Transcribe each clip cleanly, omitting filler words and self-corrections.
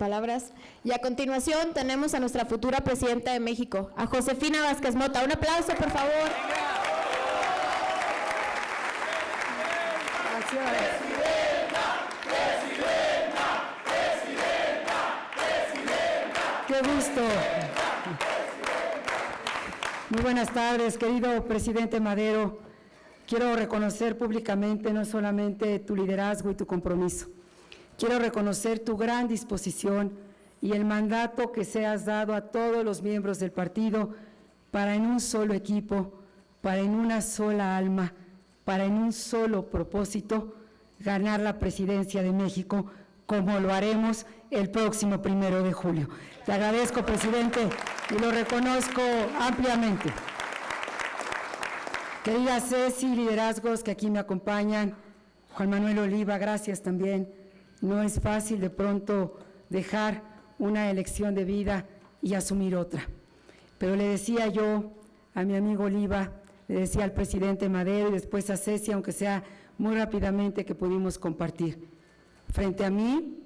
palabras. Y a continuación tenemos a nuestra futura presidenta de México, a Josefina Vázquez Mota. Un aplauso, por favor. Gracias. ¡Qué gusto! Muy buenas tardes, querido presidente Madero. Quiero reconocer públicamente no solamente tu liderazgo y tu compromiso, quiero reconocer tu gran disposición y el mandato que se has dado a todos los miembros del partido para en un solo equipo, para en una sola alma, para en un solo propósito, ganar la presidencia de México, como lo haremos el próximo 1 de julio. Te agradezco, presidente, y lo reconozco ampliamente. Querida Ceci, liderazgos que aquí me acompañan, Juan Manuel Oliva, gracias también. No es fácil de pronto dejar una elección de vida y asumir otra. Pero le decía yo a mi amigo Oliva, le decía al presidente Madero y después a Ceci, aunque sea muy rápidamente, que pudimos compartir. Frente a mí,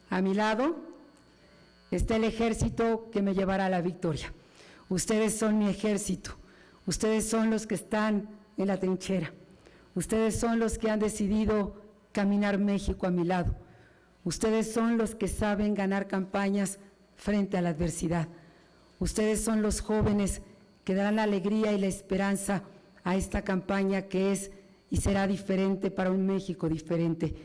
a mi lado, está el ejército que me llevará a la victoria. Ustedes son mi ejército, ustedes son los que están en la trinchera, ustedes son los que han decidido caminar México a mi lado, ustedes son los que saben ganar campañas frente a la adversidad, ustedes son los jóvenes que darán la alegría y la esperanza a esta campaña que es y será diferente para un México diferente.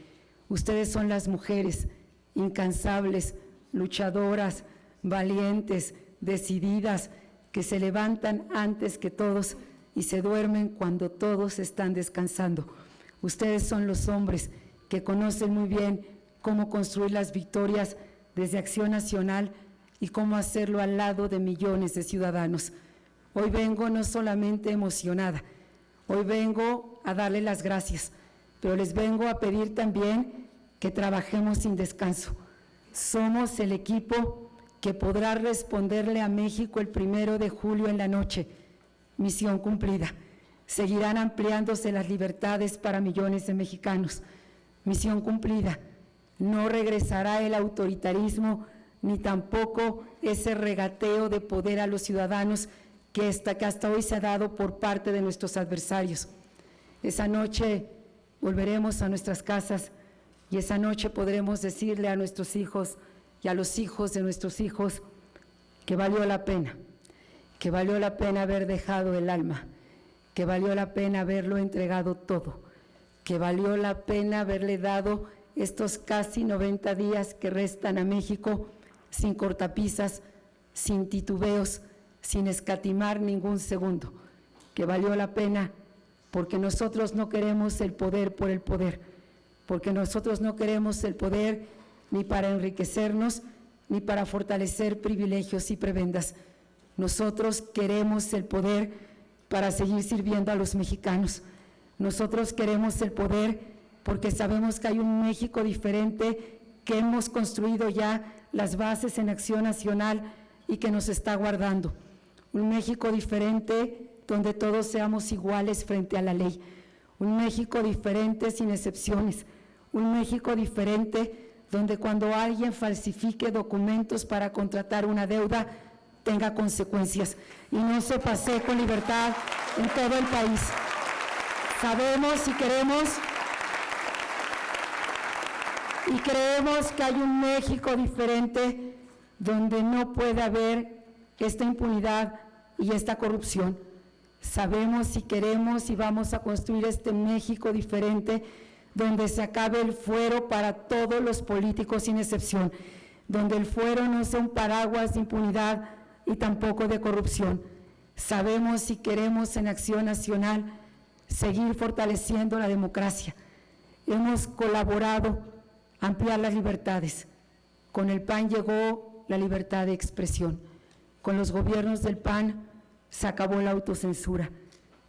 Ustedes son las mujeres incansables, luchadoras, valientes, decididas, que se levantan antes que todos y se duermen cuando todos están descansando. Ustedes son los hombres que conocen muy bien cómo construir las victorias desde Acción Nacional y cómo hacerlo al lado de millones de ciudadanos. Hoy vengo no solamente emocionada, hoy vengo a darle las gracias, pero les vengo a pedir también que trabajemos sin descanso. Somos el equipo que podrá responderle a México el 1 de julio en la noche. Misión cumplida. Seguirán ampliándose las libertades para millones de mexicanos. Misión cumplida. No regresará el autoritarismo ni tampoco ese regateo de poder a los ciudadanos que hasta hoy se ha dado por parte de nuestros adversarios. Esa noche volveremos a nuestras casas y esa noche podremos decirle a nuestros hijos y a los hijos de nuestros hijos que valió la pena haber dejado el alma, que valió la pena haberlo entregado todo, que valió la pena haberle dado estos casi 90 días que restan a México sin cortapisas, sin titubeos, sin escatimar ningún segundo, que valió la pena porque nosotros no queremos el poder por el poder, porque nosotros no queremos el poder ni para enriquecernos, ni para fortalecer privilegios y prebendas. Nosotros queremos el poder para seguir sirviendo a los mexicanos. Nosotros queremos el poder porque sabemos que hay un México diferente, que hemos construido ya las bases en Acción Nacional y que nos está guardando. Un México diferente donde todos seamos iguales frente a la ley. Un México diferente sin excepciones. Un México diferente donde cuando alguien falsifique documentos para contratar una deuda tenga consecuencias y no se pasee con libertad en todo el país. Sabemos y queremos y creemos que hay un México diferente donde no puede haber esta impunidad y esta corrupción. Sabemos y queremos y vamos a construir este México diferente donde se acabe el fuero para todos los políticos sin excepción, donde el fuero no sea un paraguas de impunidad y tampoco de corrupción. Sabemos y queremos en Acción Nacional seguir fortaleciendo la democracia. Hemos colaborado a ampliar las libertades. Con el PAN llegó la libertad de expresión. Con los gobiernos del PAN se acabó la autocensura.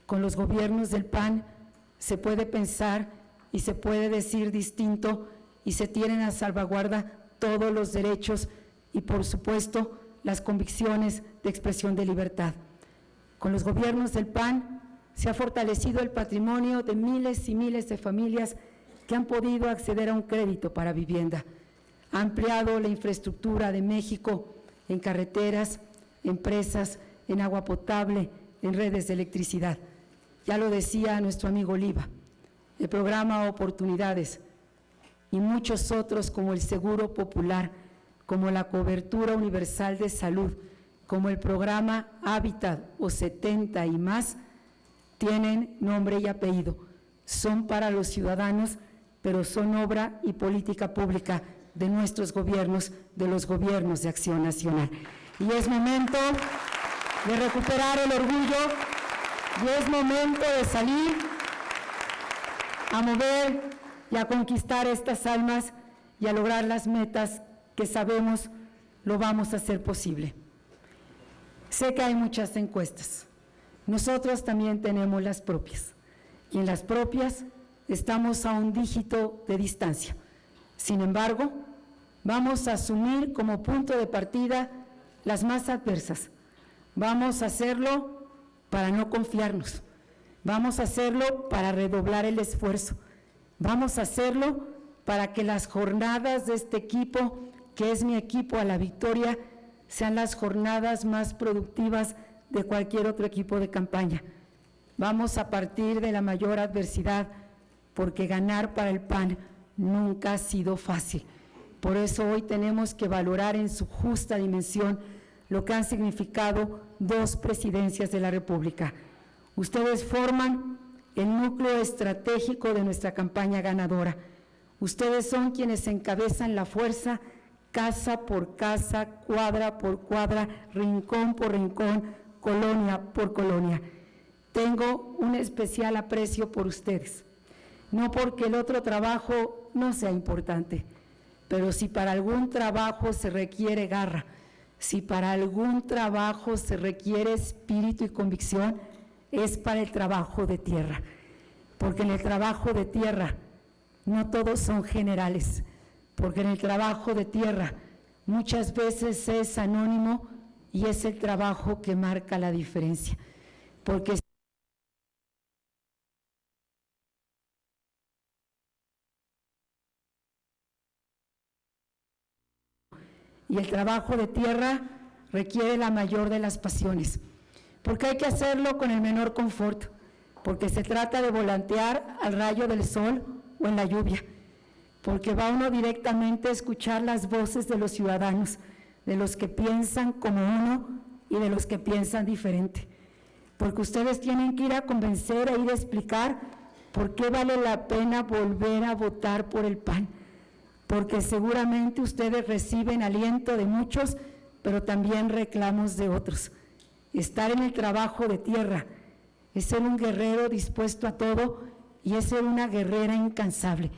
Con los gobiernos del PAN se puede pensar y se puede decir distinto y se tienen a salvaguarda todos los derechos y, por supuesto, las convicciones de expresión de libertad. Con los gobiernos del PAN se ha fortalecido el patrimonio de miles y miles de familias que han podido acceder a un crédito para vivienda. ha ampliado la infraestructura de México en carreteras, en presas, en agua potable, en redes de electricidad. Ya lo decía nuestro amigo Oliva, el programa Oportunidades y muchos otros como el Seguro Popular, como la cobertura universal de salud, como el programa Hábitat o 70 y más, tienen nombre y apellido. Son para los ciudadanos, pero son obra y política pública de nuestros gobiernos, de los gobiernos de Acción Nacional. Y es momento de recuperar el orgullo y es momento de salir a mover y a conquistar estas almas y a lograr las metas que sabemos lo vamos a hacer posible. Sé que hay muchas encuestas. Nosotros también tenemos las propias. Y en las propias estamos a un dígito de distancia. Sin embargo, vamos a asumir como punto de partida las más adversas. Vamos a hacerlo para no confiarnos. Vamos a hacerlo para redoblar el esfuerzo. Vamos a hacerlo para que las jornadas de este equipo, que es mi equipo a la victoria, sean las jornadas más productivas de cualquier otro equipo de campaña. Vamos a partir de la mayor adversidad, porque ganar para el PAN nunca ha sido fácil. Por eso hoy tenemos que valorar en su justa dimensión lo que han significado 2 presidencias de la República. Ustedes forman el núcleo estratégico de nuestra campaña ganadora. Ustedes son quienes encabezan la fuerza casa por casa, cuadra por cuadra, rincón por rincón, colonia por colonia. Tengo un especial aprecio por ustedes, no porque el otro trabajo no sea importante, pero si para algún trabajo se requiere garra, si para algún trabajo se requiere espíritu y convicción, es para el trabajo de tierra, porque en el trabajo de tierra no todos son generales, porque en el trabajo de tierra muchas veces es anónimo y es el trabajo que marca la diferencia, porque y el trabajo de tierra requiere la mayor de las pasiones, porque hay que hacerlo con el menor confort, porque se trata de volantear al rayo del sol o en la lluvia, porque va uno directamente a escuchar las voces de los ciudadanos, de los que piensan como uno y de los que piensan diferente, porque ustedes tienen que ir a convencer e ir a explicar por qué vale la pena volver a votar por el PAN, porque seguramente ustedes reciben aliento de muchos, pero también reclamos de otros. Estar en el trabajo de tierra es ser un guerrero dispuesto a todo y es ser una guerrera incansable.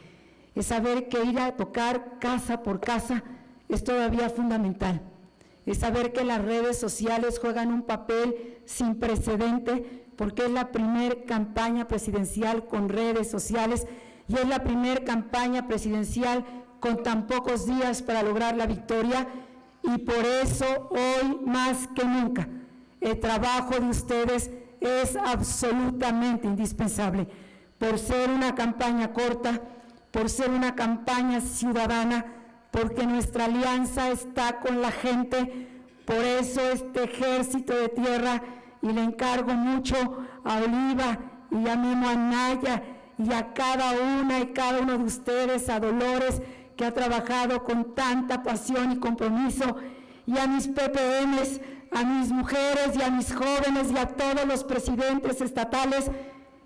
Es saber que ir a tocar casa por casa es todavía fundamental. Es saber que las redes sociales juegan un papel sin precedente porque es la primer campaña presidencial con redes sociales y es la primer campaña presidencial con tan pocos días para lograr la victoria, y por eso hoy más que nunca el trabajo de ustedes es absolutamente indispensable, por ser una campaña corta, por ser una campaña ciudadana, porque nuestra alianza está con la gente. Por eso este ejército de tierra, y le encargo mucho a Oliva y a Memo Anaya y a cada una y cada uno de ustedes, a Dolores, que ha trabajado con tanta pasión y compromiso, y a mis PPMs, a mis mujeres y a mis jóvenes y a todos los presidentes estatales,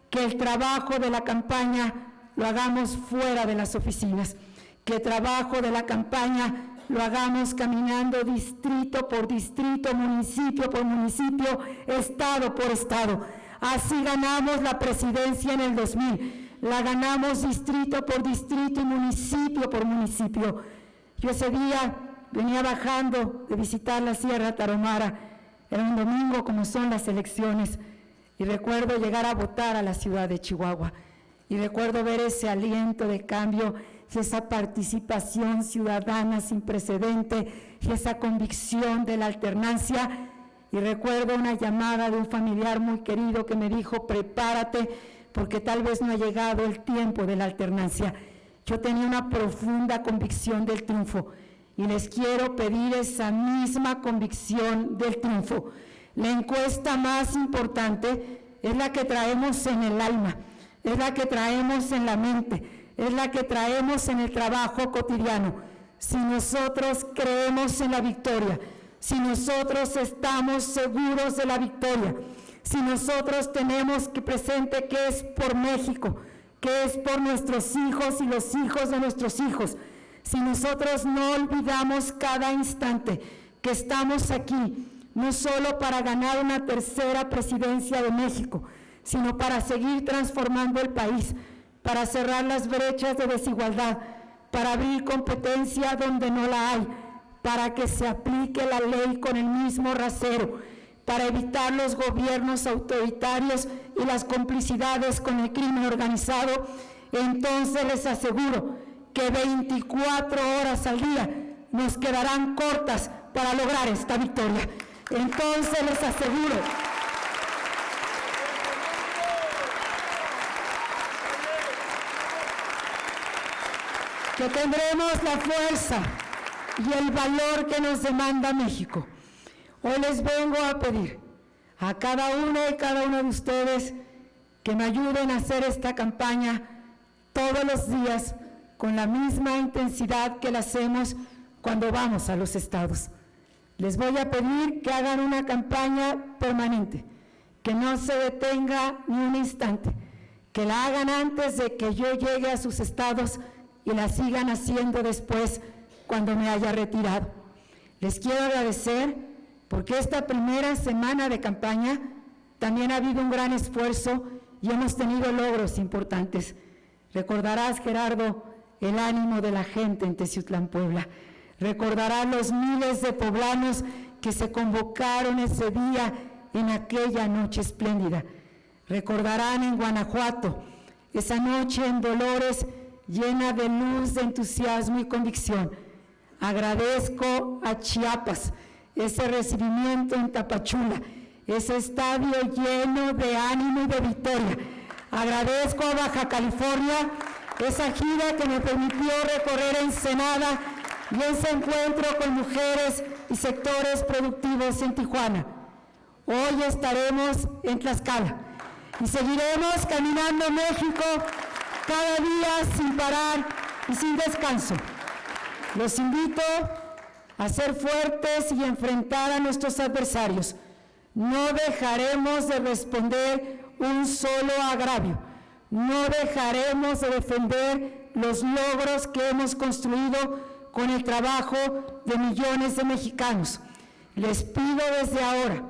que el trabajo de la campaña lo hagamos fuera de las oficinas, que el trabajo de la campaña lo hagamos caminando distrito por distrito, municipio por municipio, estado por estado. Así ganamos la presidencia en el 2000. La ganamos distrito por distrito y municipio por municipio. Yo ese día venía bajando de visitar la Sierra Tarahumara, era un domingo como son las elecciones, y recuerdo llegar a votar a la ciudad de Chihuahua, y recuerdo ver ese aliento de cambio y esa participación ciudadana sin precedente y esa convicción de la alternancia, y recuerdo una llamada de un familiar muy querido que me dijo: prepárate, porque tal vez no ha llegado el tiempo de la alternancia. Yo tenía una profunda convicción del triunfo, y les quiero pedir esa misma convicción del triunfo. La encuesta más importante es la que traemos en el alma, es la que traemos en la mente, es la que traemos en el trabajo cotidiano. Si nosotros creemos en la victoria, si nosotros estamos seguros de la victoria, si nosotros tenemos presente que es por México, que es por nuestros hijos y los hijos de nuestros hijos, si nosotros no olvidamos cada instante que estamos aquí, no solo para ganar una tercera presidencia de México, sino para seguir transformando el país, para cerrar las brechas de desigualdad, para abrir competencia donde no la hay, para que se aplique la ley con el mismo rasero, para evitar los gobiernos autoritarios y las complicidades con el crimen organizado, entonces les aseguro que 24 horas al día nos quedarán cortas para lograr esta victoria. Entonces les aseguro que tendremos la fuerza y el valor que nos demanda México. Hoy les vengo a pedir a cada uno y cada uno de ustedes que me ayuden a hacer esta campaña todos los días con la misma intensidad que la hacemos cuando vamos a los estados. Les voy a pedir que hagan una campaña permanente, que no se detenga ni un instante, que la hagan antes de que yo llegue a sus estados y la sigan haciendo después cuando me haya retirado. Les quiero agradecer porque esta primera semana de campaña también ha habido un gran esfuerzo y hemos tenido logros importantes. Recordarás, Gerardo, el ánimo de la gente en Teciutlán, Puebla. Recordarás los miles de poblanos que se convocaron ese día en aquella noche espléndida. Recordarán en Guanajuato esa noche en Dolores llena de luz, de entusiasmo y convicción. Agradezco a Chiapas ese recibimiento en Tapachula, ese estadio lleno de ánimo y de victoria. Agradezco a Baja California esa gira que me permitió recorrer Ensenada y ese encuentro con mujeres y sectores productivos en Tijuana. Hoy estaremos en Tlaxcala y seguiremos caminando México cada día sin parar y sin descanso. Los invito a ser fuertes y enfrentar a nuestros adversarios. No dejaremos de responder un solo agravio. No dejaremos de defender los logros que hemos construido con el trabajo de millones de mexicanos. Les pido desde ahora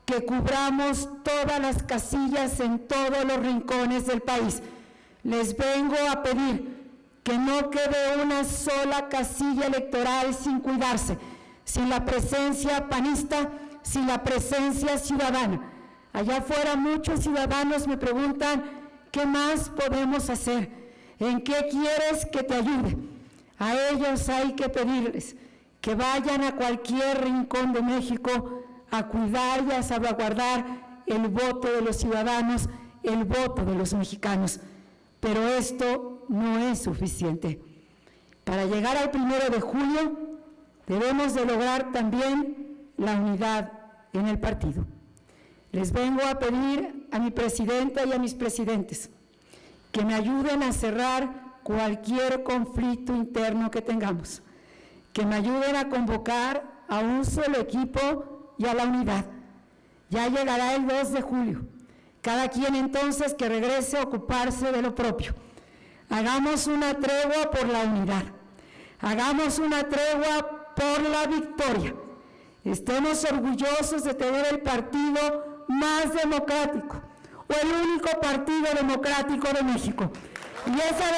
que cubramos todas las casillas en todos los rincones del país. Les vengo a pedir que no quede una sola casilla electoral sin cuidarse, sin la presencia panista, sin la presencia ciudadana. Allá afuera muchos ciudadanos me preguntan, ¿qué más podemos hacer? ¿En qué quieres que te ayude? A ellos hay que pedirles que vayan a cualquier rincón de México a cuidar y a salvaguardar el voto de los ciudadanos, el voto de los mexicanos. Pero esto no es suficiente. Para llegar al 1 de julio debemos de lograr también la unidad en el partido. Les vengo a pedir a mi presidenta y a mis presidentes que me ayuden a cerrar cualquier conflicto interno que tengamos, que me ayuden a convocar a un solo equipo y a la unidad. Ya llegará el 2 de julio. Cada quien entonces que regrese a ocuparse de lo propio. Hagamos una tregua por la unidad. Hagamos una tregua por la victoria. Estemos orgullosos de tener el partido más democrático o el único partido democrático de México. Y esa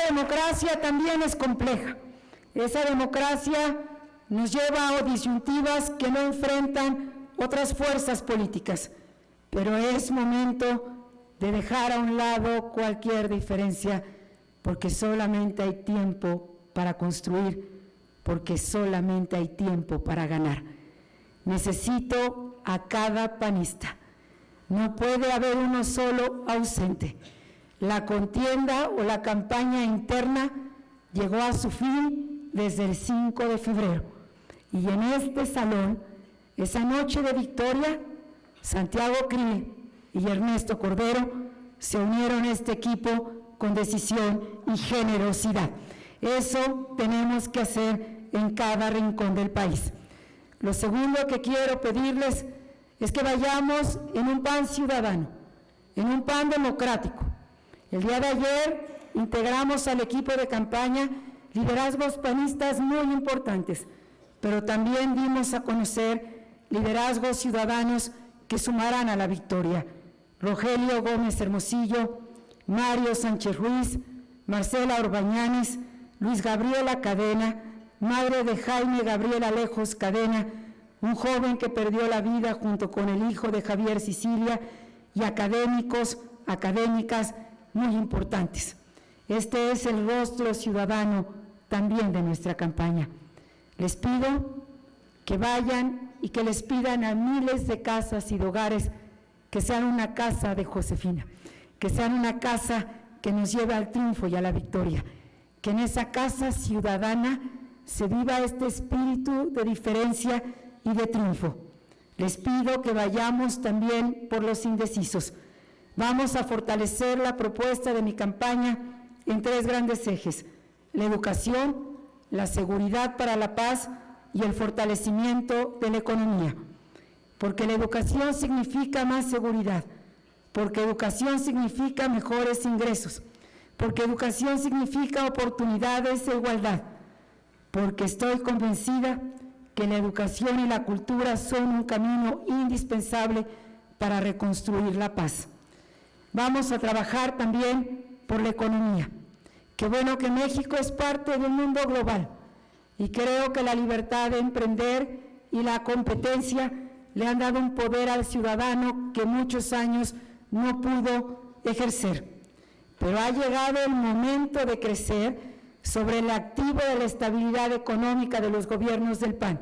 democracia también es compleja. Esa democracia nos lleva a disyuntivas que no enfrentan otras fuerzas políticas, pero es momento de dejar a un lado cualquier diferencia, porque solamente hay tiempo para construir, porque solamente hay tiempo para ganar. Necesito a cada panista, No puede haber uno solo ausente. La contienda o la campaña interna llegó a su fin desde el 5 de febrero. Y en este salón, esa noche de victoria, Santiago Krill y Ernesto Cordero se unieron a este equipo con decisión y generosidad. Eso tenemos que hacer en cada rincón del país. Lo segundo que quiero pedirles es que vayamos en un PAN ciudadano, en un PAN democrático. El día de ayer integramos al equipo de campaña liderazgos panistas muy importantes, pero también dimos a conocer liderazgos ciudadanos que sumarán a la victoria. Rogelio Gómez Hermosillo, Mario Sánchez Ruiz, Marcela Orbañanes, Luis Gabriela Cadena, madre de Jaime Gabriel Alejos Cadena, un joven que perdió la vida junto con el hijo de Javier Sicilia, y académicos, académicas muy importantes. Este es el rostro ciudadano también de nuestra campaña. Les pido que vayan y que les pidan a miles de casas y de hogares que sean una casa de Josefina, que sean una casa que nos lleve al triunfo y a la victoria, que en esa casa ciudadana se viva este espíritu de diferencia y de triunfo. Les pido que vayamos también por los indecisos. Vamos a fortalecer la propuesta de mi campaña en 3 grandes ejes: la educación, la seguridad para la paz y el fortalecimiento de la economía. Porque la educación significa más seguridad, porque educación significa mejores ingresos, porque educación significa oportunidades e igualdad, porque estoy convencida que la educación y la cultura son un camino indispensable para reconstruir la paz. Vamos a trabajar también por la economía. Qué bueno que México es parte de un mundo global y creo que la libertad de emprender y la competencia le han dado un poder al ciudadano que muchos años no pudo ejercer. Pero ha llegado el momento de crecer sobre el activo de la estabilidad económica de los gobiernos del PAN.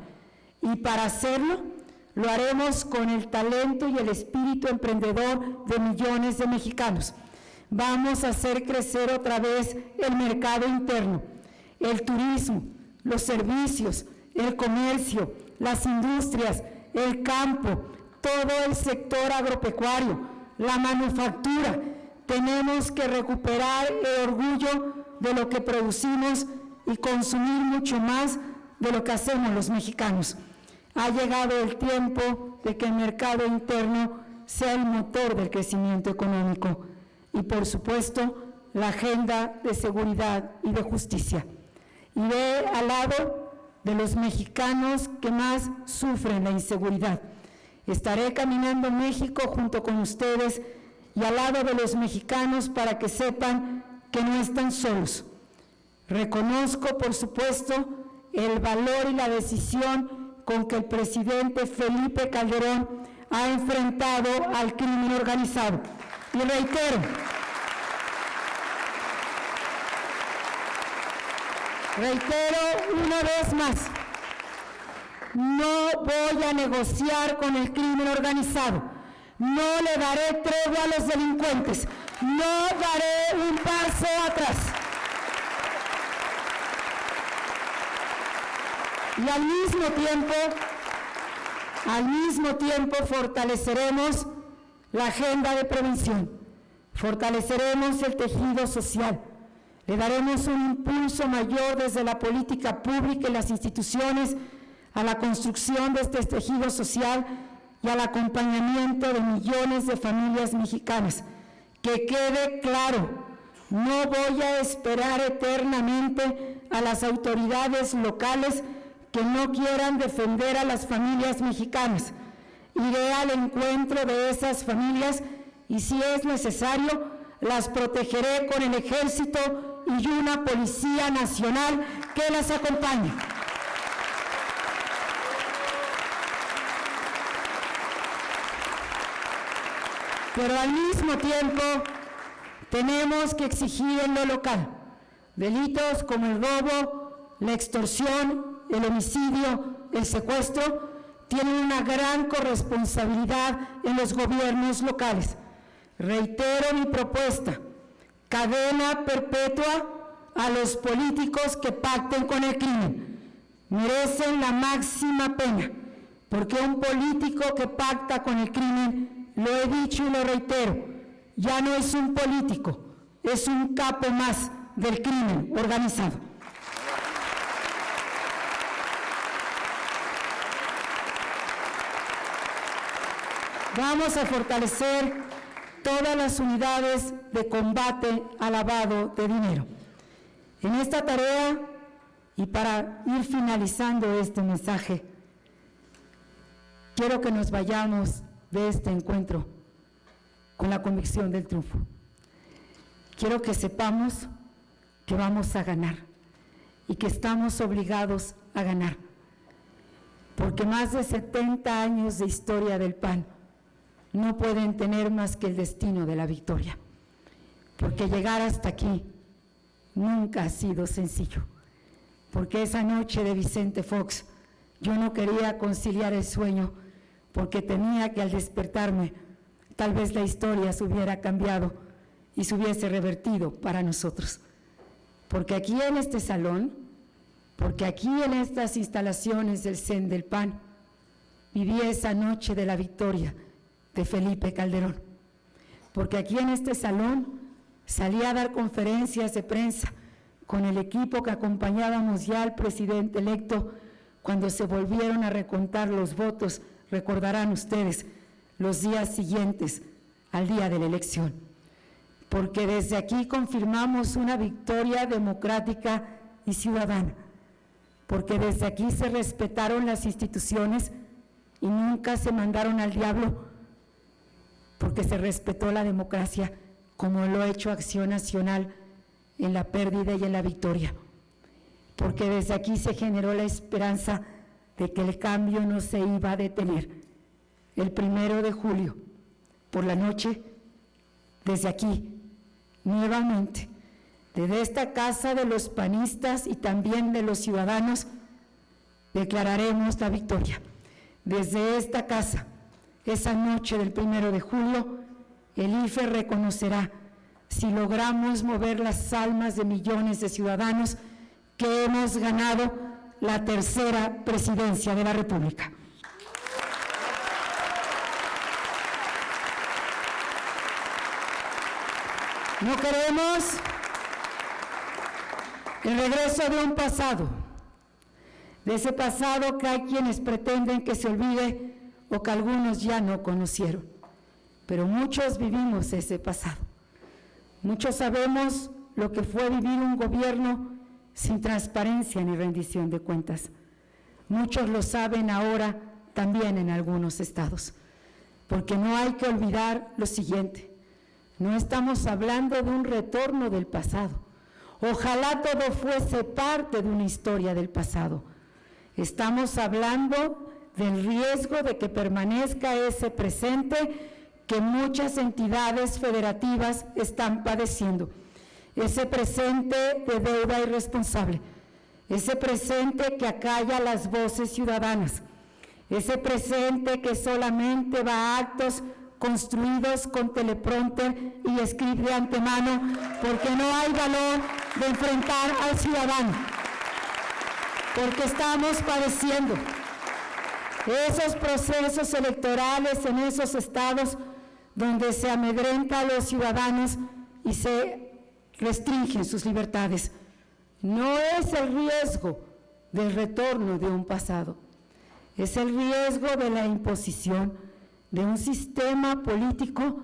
Y para hacerlo, lo haremos con el talento y el espíritu emprendedor de millones de mexicanos. Vamos a hacer crecer otra vez el mercado interno, el turismo, los servicios, el comercio, las industrias, el campo, todo el sector agropecuario, la manufactura. Tenemos que recuperar el orgullo de lo que producimos y consumir mucho más de lo que hacemos los mexicanos. Ha llegado el tiempo de que el mercado interno sea el motor del crecimiento económico y, por supuesto, la agenda de seguridad y de justicia. Iré al lado de los mexicanos que más sufren la inseguridad. Estaré caminando México junto con ustedes y al lado de los mexicanos para que sepan que no están solos. Reconozco, por supuesto, el valor y la decisión con que el presidente Felipe Calderón ha enfrentado al crimen organizado. Y reitero una vez más, no voy a negociar con el crimen organizado, no le daré tregua a los delincuentes, no daré un paso atrás. Y al mismo tiempo fortaleceremos la agenda de prevención, fortaleceremos el tejido social, le daremos un impulso mayor desde la política pública y las instituciones a la construcción de este tejido social y al acompañamiento de millones de familias mexicanas. Que quede claro, no voy a esperar eternamente a las autoridades locales que no quieran defender a las familias mexicanas. Iré al encuentro de esas familias y, si es necesario, las protegeré con el ejército y una policía nacional que las acompañe. Pero al mismo tiempo tenemos que exigir en lo local delitos como el robo, la extorsión, el homicidio, el secuestro, tienen una gran corresponsabilidad en los gobiernos locales. Reitero mi propuesta: cadena perpetua a los políticos que pacten con el crimen. Merecen la máxima pena, porque un político que pacta con el crimen, lo he dicho y lo reitero, ya no es un político, es un capo más del crimen organizado. Vamos a fortalecer todas las unidades de combate al lavado de dinero. En esta tarea, y para ir finalizando este mensaje, quiero que nos vayamos de este encuentro con la convicción del triunfo. Quiero que sepamos que vamos a ganar y que estamos obligados a ganar, porque más de 70 años de historia del PAN no pueden tener más que el destino de la victoria, porque llegar hasta aquí nunca ha sido sencillo, porque esa noche de Vicente Fox yo no quería conciliar el sueño, porque temía que al despertarme tal vez la historia se hubiera cambiado y se hubiese revertido para nosotros, porque aquí en este salón, porque aquí en estas instalaciones del CEN del PAN, viví esa noche de la victoria de Felipe Calderón, porque aquí en este salón salí a dar conferencias de prensa con el equipo que acompañábamos ya al presidente electo cuando se volvieron a recontar los votos, recordarán ustedes, los días siguientes al día de la elección, porque desde aquí confirmamos una victoria democrática y ciudadana, porque desde aquí se respetaron las instituciones y nunca se mandaron al diablo, porque se respetó la democracia como lo ha hecho Acción Nacional en la pérdida y en la victoria, porque desde aquí se generó la esperanza de que el cambio no se iba a detener. El 1 de julio, por la noche, desde aquí, nuevamente, desde esta casa de los panistas y también de los ciudadanos, declararemos la victoria. Desde esta casa, esa noche del 1 de julio, el IFE reconocerá si logramos mover las almas de millones de ciudadanos que hemos ganado la tercera presidencia de la República. No queremos el regreso de un pasado, de ese pasado que hay quienes pretenden que se olvide o que algunos ya no conocieron, pero muchos vivimos ese pasado. Muchos sabemos lo que fue vivir un gobierno sin transparencia ni rendición de cuentas. Muchos lo saben ahora también en algunos estados, porque no hay que olvidar lo siguiente: no estamos hablando de un retorno del pasado. Ojalá todo fuese parte de una historia del pasado. Estamos hablando del riesgo de que permanezca ese presente que muchas entidades federativas están padeciendo, ese presente de deuda irresponsable, ese presente que acalla las voces ciudadanas, ese presente que solamente va a actos construidos con teleprompter y script de antemano, porque no hay valor de enfrentar al ciudadano, porque estamos padeciendo esos procesos electorales en esos estados donde se amedrenta a los ciudadanos y se restringen sus libertades. No es el riesgo del retorno de un pasado, es el riesgo de la imposición de un sistema político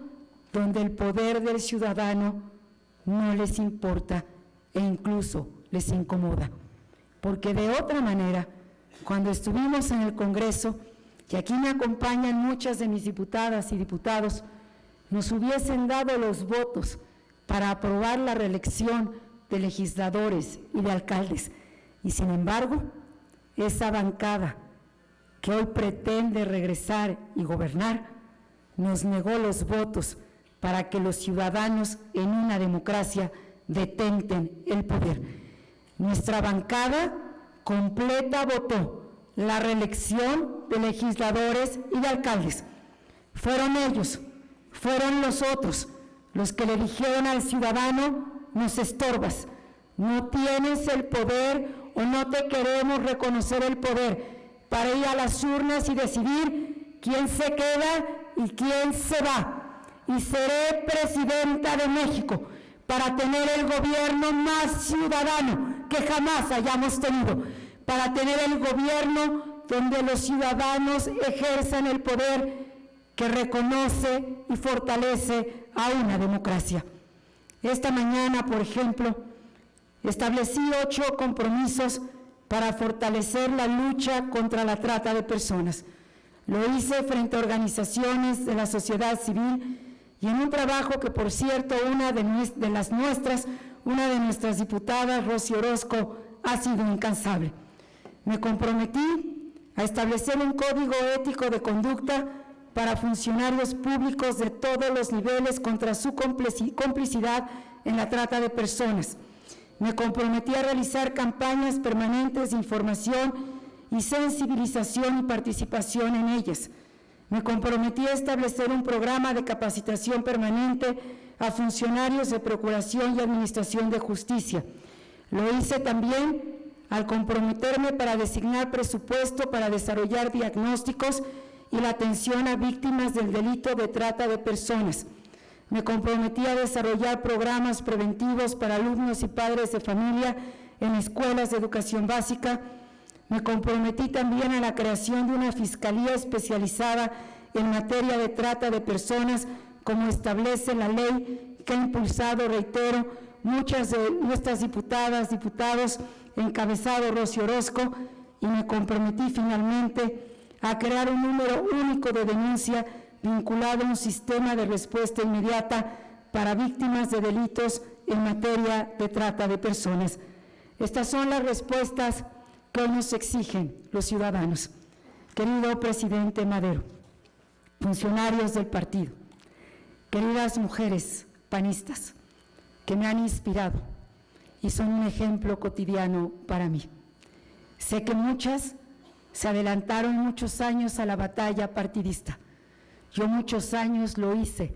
donde el poder del ciudadano no les importa e incluso les incomoda. Porque de otra manera, cuando estuvimos en el Congreso, y aquí me acompañan muchas de mis diputadas y diputados, nos hubiesen dado los votos para aprobar la reelección de legisladores y de alcaldes. Y sin embargo, esa bancada que hoy pretende regresar y gobernar, nos negó los votos para que los ciudadanos en una democracia detenten el poder. Nuestra bancada completa votó la reelección de legisladores y de alcaldes. Fueron ellos, fueron los otros, los que le dijeron al ciudadano: nos estorbas, no tienes el poder o no te queremos reconocer el poder para ir a las urnas y decidir quién se queda y quién se va. Y seré presidenta de México para tener el gobierno más ciudadano que jamás hayamos tenido, para tener el gobierno donde los ciudadanos ejerzan el poder que reconoce y fortalece a una democracia. Esta mañana, por ejemplo, establecí 8 compromisos para fortalecer la lucha contra la trata de personas. Lo hice frente a organizaciones de la sociedad civil y en un trabajo que, por cierto, una de nuestras diputadas, Rosy Orozco, ha sido incansable. Me comprometí a establecer un código ético de conducta para funcionarios públicos de todos los niveles contra su complicidad en la trata de personas. Me comprometí a realizar campañas permanentes de información y sensibilización y participación en ellas. Me comprometí a establecer un programa de capacitación permanente a funcionarios de Procuración y Administración de Justicia. Lo hice también al comprometerme para designar presupuesto para desarrollar diagnósticos y la atención a víctimas del delito de trata de personas. Me comprometí a desarrollar programas preventivos para alumnos y padres de familia en escuelas de educación básica. Me comprometí también a la creación de una fiscalía especializada en materia de trata de personas, como establece la ley que ha impulsado, reitero, muchas de nuestras diputadas, diputados, encabezado Rosy Orozco, y me comprometí finalmente a crear un número único de denuncia vinculado a un sistema de respuesta inmediata para víctimas de delitos en materia de trata de personas. Estas son las respuestas que hoy nos exigen los ciudadanos. Querido presidente Madero, funcionarios del partido, queridas mujeres panistas que me han inspirado y son un ejemplo cotidiano para mí. Sé que muchas se adelantaron muchos años a la batalla partidista. Yo muchos años lo hice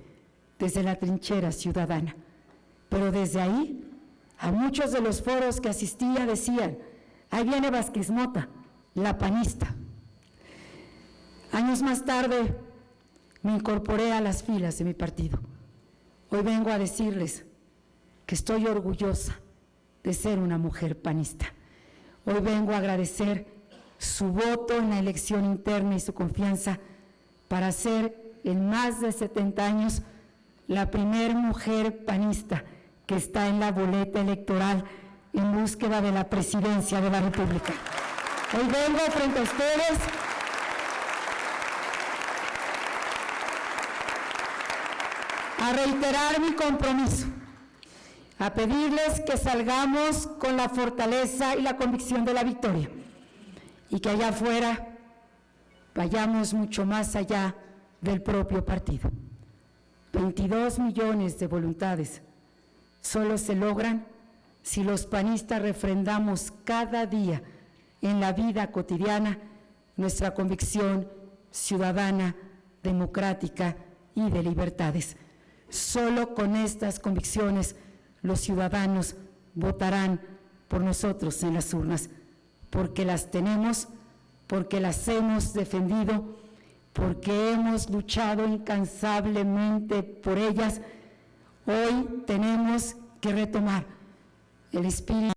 desde la trinchera ciudadana, pero desde ahí, a muchos de los foros que asistía decían: ahí viene Vázquez Mota, la panista. Años más tarde me incorporé a las filas de mi partido. Hoy vengo a decirles que estoy orgullosa de ser una mujer panista. Hoy vengo a agradecer su voto en la elección interna y su confianza para ser en más de 70 años la primera mujer panista que está en la boleta electoral en búsqueda de la presidencia de la República. Hoy vengo frente a ustedes a reiterar mi compromiso, a pedirles que salgamos con la fortaleza y la convicción de la victoria y que allá afuera vayamos mucho más allá del propio partido. 22 millones de voluntades solo se logran si los panistas refrendamos cada día en la vida cotidiana nuestra convicción ciudadana, democrática y de libertades. Solo con estas convicciones los ciudadanos votarán por nosotros en las urnas, porque las tenemos, porque las hemos defendido, porque hemos luchado incansablemente por ellas. Hoy tenemos que retomar el espíritu